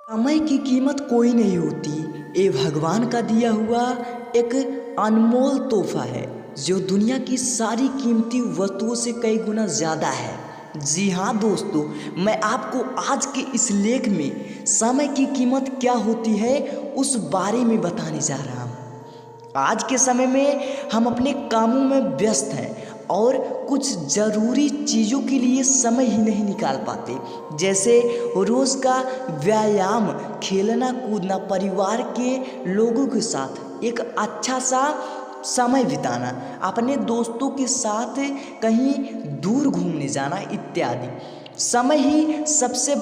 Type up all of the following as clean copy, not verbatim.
समय की कीमत कोई नहीं होती। ये भगवान का दिया हुआ एक अनमोल तोहफा है जो दुनिया की सारी कीमती वस्तुओं से कई गुना ज़्यादा है। जी हाँ दोस्तों, मैं आपको आज के इस लेख में समय की कीमत क्या होती है उस बारे में बताने जा रहा हूँ। आज के समय में हम अपने कामों में व्यस्त हैं और कुछ ज़रूरी चीज़ों के लिए समय ही नहीं निकाल पाते, जैसे रोज़ का व्यायाम, खेलना कूदना, परिवार के लोगों के साथ एक अच्छा सा समय बिताना, अपने दोस्तों के साथ कहीं दूर घूमने जाना इत्यादि। समय ही सबसे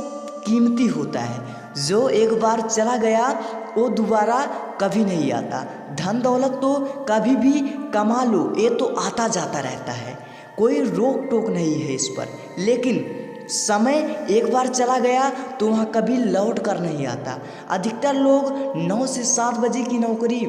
कीमती होता है, जो एक बार चला गया वो दोबारा कभी नहीं आता। धन दौलत तो कभी भी कमा लो, ये तो आता जाता रहता है, कोई रोक टोक नहीं है इस पर। लेकिन समय एक बार चला गया तो वहाँ कभी लौट कर नहीं आता। अधिकतर लोग 9 से 7 बजे की नौकरी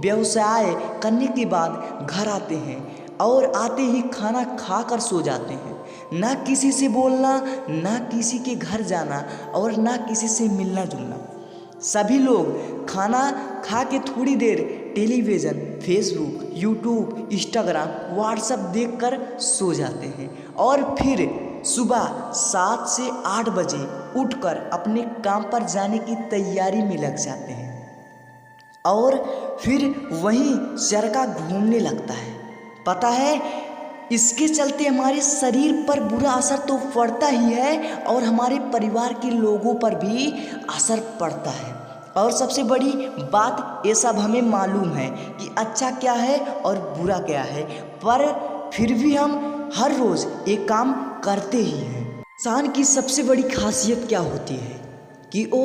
व्यवसाय करने के बाद घर आते हैं और आते ही खाना खा कर सो जाते हैं। ना किसी से बोलना, ना किसी के घर जाना और ना किसी से मिलना जुलना। सभी लोग खाना खा के थोड़ी देर television, Facebook, YouTube, Instagram, WhatsApp देखकर सो जाते हैं और फिर सुबह 7 से 8 बजे उठकर अपने काम पर जाने की तैयारी में लग जाते हैं और फिर वहीं चरखा घूमने लगता है। पता है, इसके चलते हमारे शरीर पर बुरा असर तो पड़ता ही है और हमारे परिवार के लोगों पर भी असर पड़ता है। और सबसे बड़ी बात, ये सब हमें मालूम है कि अच्छा क्या है और बुरा क्या है, पर फिर भी हम हर रोज़ एक काम करते ही हैं। इंसान की सबसे बड़ी खासियत क्या होती है कि वो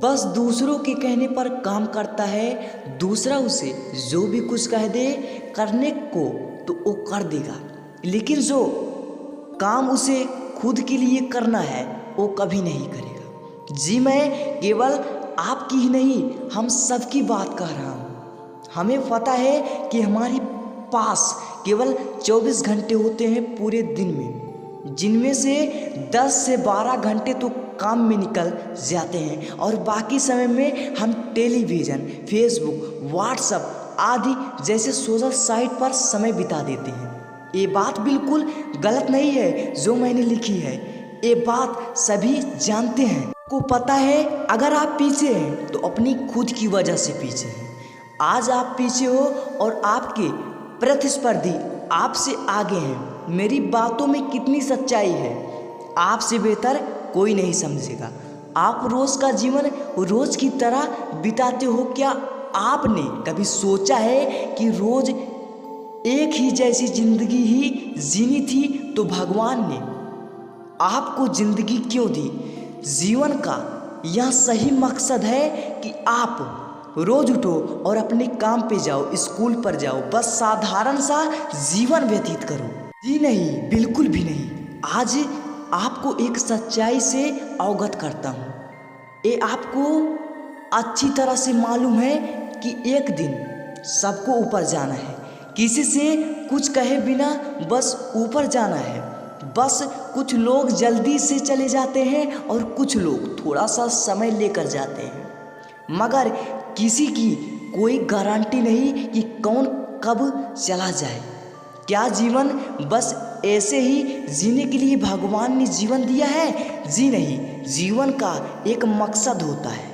बस दूसरों के कहने पर काम करता है। दूसरा उसे जो भी कुछ कह दे करने को तो वो कर देगा, लेकिन जो काम उसे खुद के लिए करना है वो कभी नहीं करेगा। जी, मैं केवल आपकी ही नहीं, हम सबकी बात कह रहा हूँ। हमें पता है कि हमारे पास केवल 24 घंटे होते हैं पूरे दिन में, जिनमें से 10 से 12 घंटे तो काम में निकल जाते हैं और बाकी समय में हम टेलीविज़न, फेसबुक, व्हाट्सएप आदि जैसे सोशल साइट पर समय बिता देते हैं। ये बात बिल्कुल गलत नहीं है जो मैंने लिखी है, ये बात सभी जानते हैं। को पता है, अगर आप पीछे हैं तो अपनी खुद की वजह से पीछे हैं। आज आप पीछे हो और आपके प्रतिस्पर्धी आपसे आगे हैं। मेरी बातों में कितनी सच्चाई है, आपसे बेहतर कोई नहीं समझेगा। आप रोज़ का जीवन रोज़ की तरह बिताते हो। क्या आपने कभी सोचा है कि रोज़ एक ही जैसी ज़िंदगी ही जीनी थी तो भगवान ने आपको ज़िंदगी क्यों दी? जीवन का यह सही मकसद है कि आप रोज़ उठो और अपने काम पे जाओ, स्कूल पर जाओ, बस साधारण सा जीवन व्यतीत करो। जी नहीं, बिल्कुल भी नहीं। आज आपको एक सच्चाई से अवगत करता हूँ। ये आपको अच्छी तरह से मालूम है कि एक दिन सबको ऊपर जाना है, किसी से कुछ कहे बिना बस ऊपर जाना है। बस कुछ लोग जल्दी से चले जाते हैं और कुछ लोग थोड़ा सा समय लेकर जाते हैं, मगर किसी की कोई गारंटी नहीं कि कौन कब चला जाए। क्या जीवन बस ऐसे ही जीने के लिए भगवान ने जीवन दिया है? जी नहीं, जीवन का एक मकसद होता है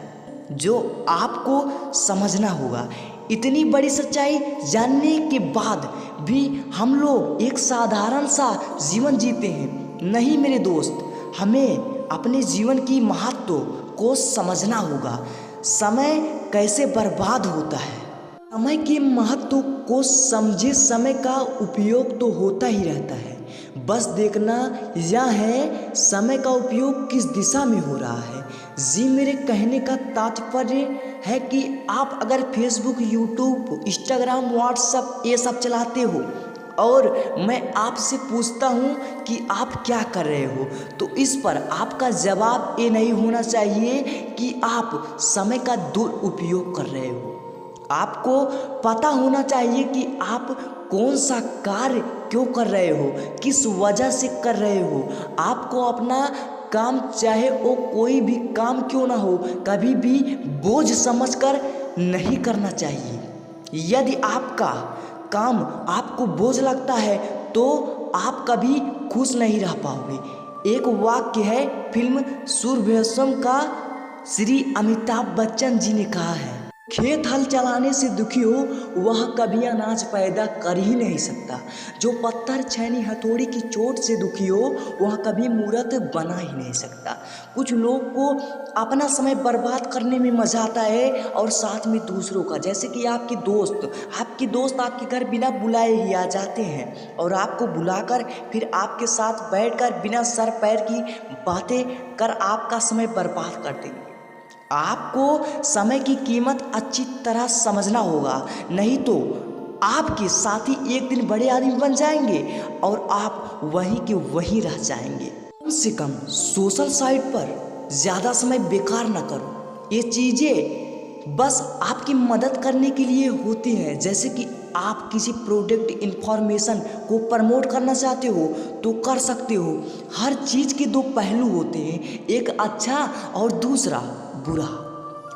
जो आपको समझना होगा। इतनी बड़ी सच्चाई जानने के बाद भी हम लोग एक साधारण सा जीवन जीते हैं। नहीं मेरे दोस्त, हमें अपने जीवन की महत्व को समझना होगा। समय कैसे बर्बाद होता है, समय के महत्व को समझे। समय का उपयोग तो होता ही रहता है, बस देखना यह है समय का उपयोग किस दिशा में हो रहा है। जी, मेरे कहने का तात्पर्य है कि आप अगर फेसबुक, यूट्यूब, इंस्टाग्राम, व्हाट्सएप ये सब चलाते हो और मैं आपसे पूछता हूँ कि आप क्या कर रहे हो, तो इस पर आपका जवाब ये नहीं होना चाहिए कि आप समय का दुरुपयोग कर रहे हो। आपको पता होना चाहिए कि आप कौन सा कार्य क्यों कर रहे हो, किस वजह से कर रहे हो। आपको अपना काम चाहे वो कोई भी काम क्यों ना हो कभी भी बोझ समझकर नहीं करना चाहिए। यदि आपका काम आपको बोझ लगता है तो आप कभी खुश नहीं रह पाओगे। एक वाक्य है फिल्म सूर्यवंशम का, श्री अमिताभ बच्चन जी ने कहा है, खेत हल चलाने से दुखी हो वह कभी अनाज पैदा कर ही नहीं सकता। जो पत्थर छैनी हथौड़ी की चोट से दुखी हो वह कभी मूर्त बना ही नहीं सकता। कुछ लोग को अपना समय बर्बाद करने में मज़ा आता है और साथ में दूसरों का, जैसे कि आपके दोस्त आपके घर बिना बुलाए ही आ जाते हैं और आपको बुलाकर फिर आपके साथ बैठकर बिना सर पैर की बातें कर आपका समय बर्बाद कर देंगे। आपको समय की कीमत अच्छी तरह समझना होगा, नहीं तो आपके साथी एक दिन बड़े आदमी बन जाएंगे और आप वहीं के वहीं रह जाएंगे। कम से कम सोशल साइट पर ज़्यादा समय बेकार ना करो। ये चीज़ें बस आपकी मदद करने के लिए होती हैं। जैसे कि आप किसी प्रोडक्ट इन्फॉर्मेशन को प्रमोट करना चाहते हो तो कर सकते हो। हर चीज़ के दो पहलू होते हैं, एक अच्छा और दूसरा बुरा।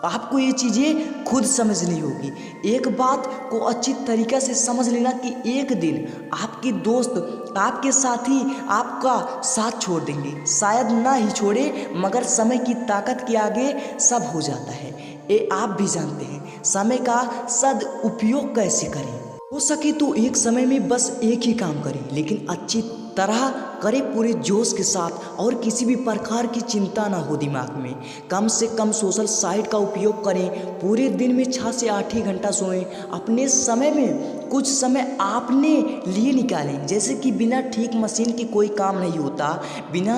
आपको ये चीज़ें खुद समझनी होगी। एक बात को अच्छी तरीक़े से समझ लेना कि एक दिन आपके दोस्त आपके साथी आपका साथ छोड़ देंगे, शायद ना ही छोड़े, मगर समय की ताकत के आगे सब हो जाता है। ये आप भी जानते हैं। समय का सदुपयोग कैसे करें? हो सके तो एक समय में बस एक ही काम करें, लेकिन अच्छी तरह करें, पूरे जोश के साथ, और किसी भी प्रकार की चिंता ना हो दिमाग में। कम से कम सोशल साइट का उपयोग करें। पूरे दिन में 6 से 8 ही घंटा सोएं। अपने समय में कुछ समय आपने लिए निकालें। जैसे कि बिना ठीक मशीन के कोई काम नहीं होता, बिना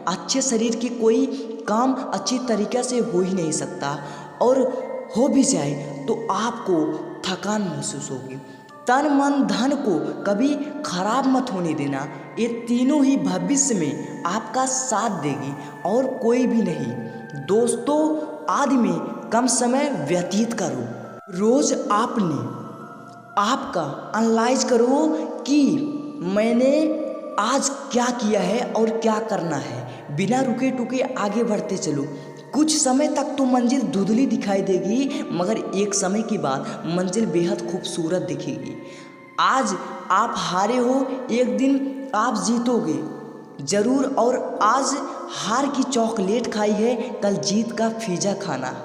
अच्छे शरीर के कोई काम अच्छी तरीक़े से हो ही नहीं सकता, और हो भी जाए तो आपको थकान महसूस होगी। तन मन धन को कभी खराब मत होने देना। ये तीनों ही भविष्य में आपका साथ देगी और कोई भी नहीं। दोस्तों आदि में कम समय व्यतीत करो। रोज आपका एनालाइज करो कि मैंने आज क्या किया है और क्या करना है। बिना रुके टुके आगे बढ़ते चलो। कुछ समय तक तो मंजिल धुंधली दिखाई देगी, मगर एक समय के बाद मंजिल बेहद खूबसूरत दिखेगी। आज आप हारे हो, एक दिन आप जीतोगे जरूर। और आज हार की चॉकलेट खाई है, कल जीत का पिज़्ज़ा खाना।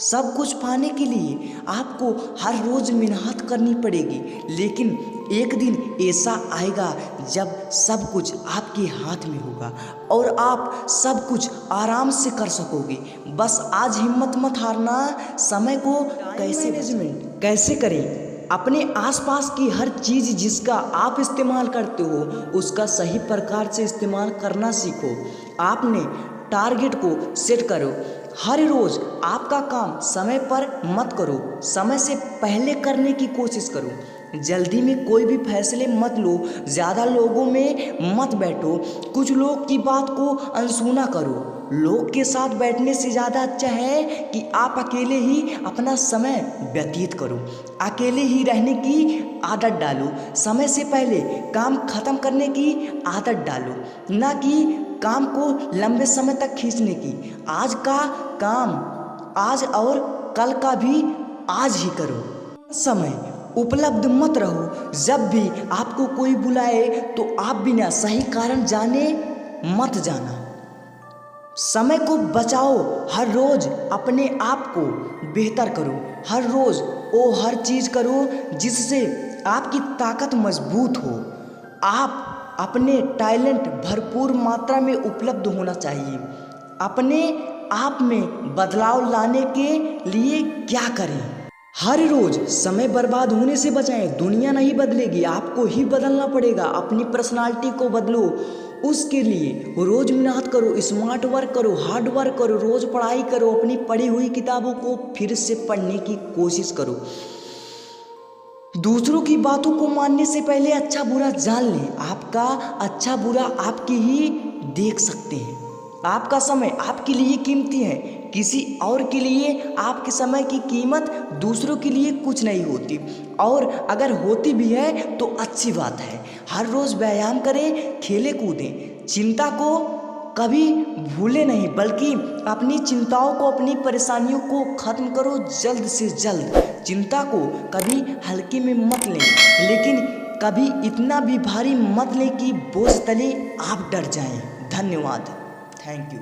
सब कुछ पाने के लिए आपको हर रोज़ मेहनत करनी पड़ेगी, लेकिन एक दिन ऐसा आएगा जब सब कुछ आपके हाथ में होगा और आप सब कुछ आराम से कर सकोगे। बस आज हिम्मत मत हारना। समय को कैसे मैनेजमेंट कैसे करें? अपने आसपास की हर चीज़ जिसका आप इस्तेमाल करते हो उसका सही प्रकार से इस्तेमाल करना सीखो। आपने टारगेट को सेट करो। हर रोज़ आपका काम समय पर मत करो, समय से पहले करने की कोशिश करो। जल्दी में कोई भी फैसले मत लो, ज़्यादा लोगों में मत बैठो, कुछ लोग की बात को अनसुना करो। लोग के साथ बैठने से ज़्यादा अच्छा है कि आप अकेले ही अपना समय व्यतीत करो। अकेले ही रहने की आदत डालो। समय से पहले काम खत्म करने की आदत डालो, ना कि काम को लंबे समय तक खींचने की। आज का काम आज और कल का भी आज ही करो। समय उपलब्ध मत रहो। जब भी आपको कोई बुलाए तो आप बिना सही कारण जाने मत जाना। समय को बचाओ। हर रोज़ अपने आप को बेहतर करो। हर रोज़ वो हर चीज़ करो जिससे आपकी ताकत मजबूत हो। आप अपने टैलेंट भरपूर मात्रा में उपलब्ध होना चाहिए। अपने आप में बदलाव लाने के लिए क्या करें? हर रोज़ समय बर्बाद होने से बचाएं। दुनिया नहीं बदलेगी, आपको ही बदलना पड़ेगा। अपनी पर्सनालिटी को बदलो, उसके लिए रोज़ मेहनत करो, स्मार्ट वर्क करो, हार्ड वर्क करो, रोज़ पढ़ाई करो। अपनी पढ़ी हुई किताबों को फिर से पढ़ने की कोशिश करो। दूसरों की बातों को मानने से पहले अच्छा बुरा जान लें। आपका अच्छा बुरा आपके ही देख सकते हैं। आपका समय आपके लिए कीमती है, किसी और के लिए आपके समय की कीमत दूसरों के लिए कुछ नहीं होती, और अगर होती भी है तो अच्छी बात है। हर रोज़ व्यायाम करें, खेले कूदें, चिंता को कभी भूले नहीं, बल्कि अपनी चिंताओं को, अपनी परेशानियों को ख़त्म करो जल्द से जल्द। चिंता को कभी हल्के में मत लें, लेकिन कभी इतना भी भारी मत लें कि बोझ तले आप डर जाएं। धन्यवाद। Thank you.